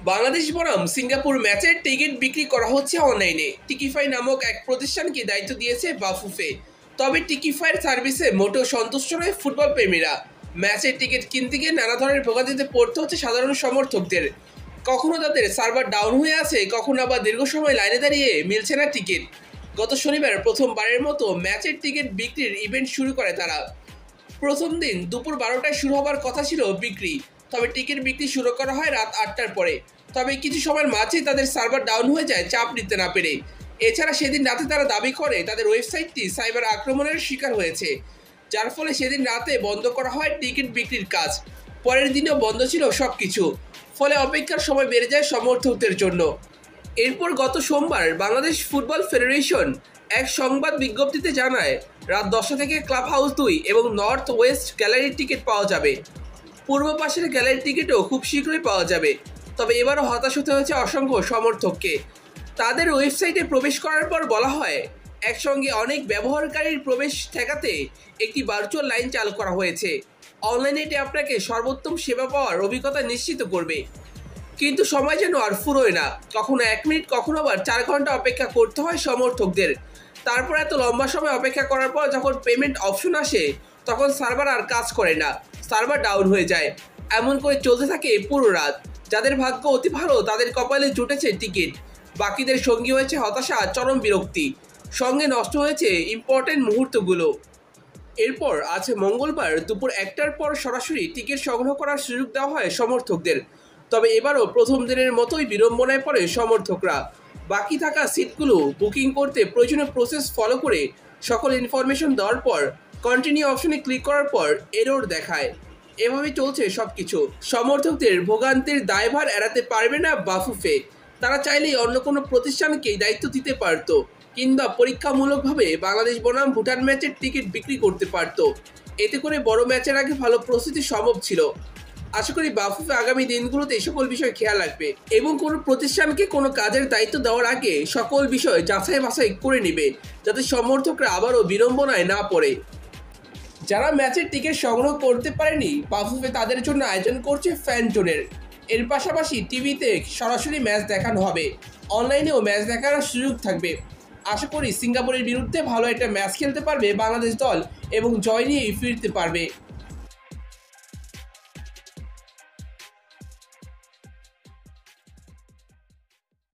বাংলাদেশ বনাম সিঙ্গাপুর ম্যাচের টিকিট বিক্রি করা হচ্ছে অনলাইনে। টিকিফাই নামক এক প্রতিষ্ঠানকে দায়িত্ব দিয়েছে বাফুফে। তবে টিকিফাইয়ের সার্ভিসে মোটেও সন্তুষ্ট নয় ফুটবল প্রেমীরা। ম্যাচের টিকিট কিনতে গিয়ে নানা ধরনের ভোগান্তিতে পড়তে হচ্ছে সাধারণ সমর্থকদের। কখনো তাদের সার্ভার ডাউন হয়ে আছে, কখনো আবার দীর্ঘ সময় লাইনে দাঁড়িয়ে মিলছে না টিকিট। গত শনিবার প্রথমবারের মতো ম্যাচের টিকিট বিক্রির ইভেন্ট শুরু করে তারা। প্রথম দিন দুপুর 12টায় শুরু হবার কথা ছিল বিক্রি, তবে টিকিট বিক্রি শুরু করা হয় রাত 8টার পরে। তবে কিছু সময়ের মাঝেই তাদের সার্ভার ডাউন হয়ে যায় চাপ নিতে না পেরে। এছাড়া সেদিন রাতে তারা দাবি করে তাদের ওয়েবসাইটটি সাইবার আক্রমণের শিকার হয়েছে, যার ফলে সেদিন রাতে বন্ধ করা হয় টিকিট বিক্রির কাজ। পরের দিনেও বন্ধ ছিল সব কিছু, ফলে অপেক্ষার সময় বেড়ে যায় সমর্থকদের জন্য। এরপর গত সোমবার বাংলাদেশ ফুটবল ফেডারেশন এক সংবাদ বিজ্ঞপ্তিতে জানায়, রাত 10টা থেকে ক্লাব হাউস 2 এবং নর্থ ওয়েস্ট গ্যালারির টিকিট পাওয়া যাবে। পূর্ব পাশের গ্যালারির টিকিটও খুব শীঘ্রই পাওয়া যাবে। তবে এবারও হতাশ হতে হয়েছে অসংখ্য সমর্থককে। তাদের ওয়েবসাইটে প্রবেশ করার পর বলা হয়, একসঙ্গে অনেক ব্যবহারকারীর প্রবেশ ঠেকাতে একটি ভার্চুয়াল লাইন চালু করা হয়েছে। অনলাইনে এটি আপনাকে সর্বোত্তম সেবা পাওয়ার অভিজ্ঞতা নিশ্চিত করবে। কিন্তু সময় যেন আর ফুরোয় না। কখনো 1 মিনিট, কখনো আবার 4 ঘন্টা অপেক্ষা করতে হয় সমর্থকদের। তারপর এত লম্বা সময় অপেক্ষা করার পর যখন পেমেন্ট অপশন আসে, তখন সার্ভার আর কাজ করে না, সার্ভার ডাউন হয়ে যায়। এমন করে চলতে থাকে পুরো রাত। যাদের ভাগ্য অতি ভালো তাদের কপালে জুটেছে টিকিট, বাকিদের সঙ্গী হয়েছে হতাশা, চরম বিরক্তি, সঙ্গে নষ্ট হয়েছে ইম্পর্টেন্ট মুহূর্তগুলো। এরপর আজ মঙ্গলবার দুপুর 1টার পর সরাসরি টিকিট সংগ্রহ করার সুযোগ দেওয়া হয় সমর্থকদের। তবে এবারও প্রথম দিনের মতোই বিড়ম্বনায় পড়ে সমর্থকরা। বাকি থাকা সিটগুলো বুকিং করতে প্রয়োজনীয় প্রসেস ফলো করে সকল ইনফরমেশন দেওয়ার পর কন্টিনিউ অপশনে ক্লিক করার পর এরর দেখায়। এভাবেই চলছে সব কিছু। সমর্থকদের ভোগান্তির দায়ভার এড়াতে পারবে না বাফুফে। তারা চাইলেই অন্য কোনো প্রতিষ্ঠানকেই দায়িত্ব দিতে পারত, কিংবা পরীক্ষামূলকভাবে বাংলাদেশ বনাম ভুটান ম্যাচের টিকিট বিক্রি করতে পারত। এতে করে বড় ম্যাচের আগে ভালো প্রস্তুতি সম্ভব ছিল। আশা করি বাফুফে আগামী দিনগুলোতে এই সকল বিষয় খেয়াল রাখবে এবং কোনো প্রতিষ্ঠানকে কোনো কাজের দায়িত্ব দেওয়ার আগে সকল বিষয় যাচাই বাছাই করে নেবে, যাতে সমর্থকরা আবারও বিড়ম্বনায় না পড়ে। যারা ম্যাচের টিকিট সংগ্রহ করতে পারেনি, বাফুফে তাদের জন্য আয়োজন করছে ফ্যান জোনের। এর পাশাপাশি টিভিতে সরাসরি ম্যাচ দেখানো হবে, অনলাইনেও ম্যাচ দেখার সুযোগ থাকবে। আশা করি সিঙ্গাপুরের বিরুদ্ধে ভালো একটা ম্যাচ খেলতে পারবে বাংলাদেশ দল এবং জয় নিয়েই ফিরতে পারবে।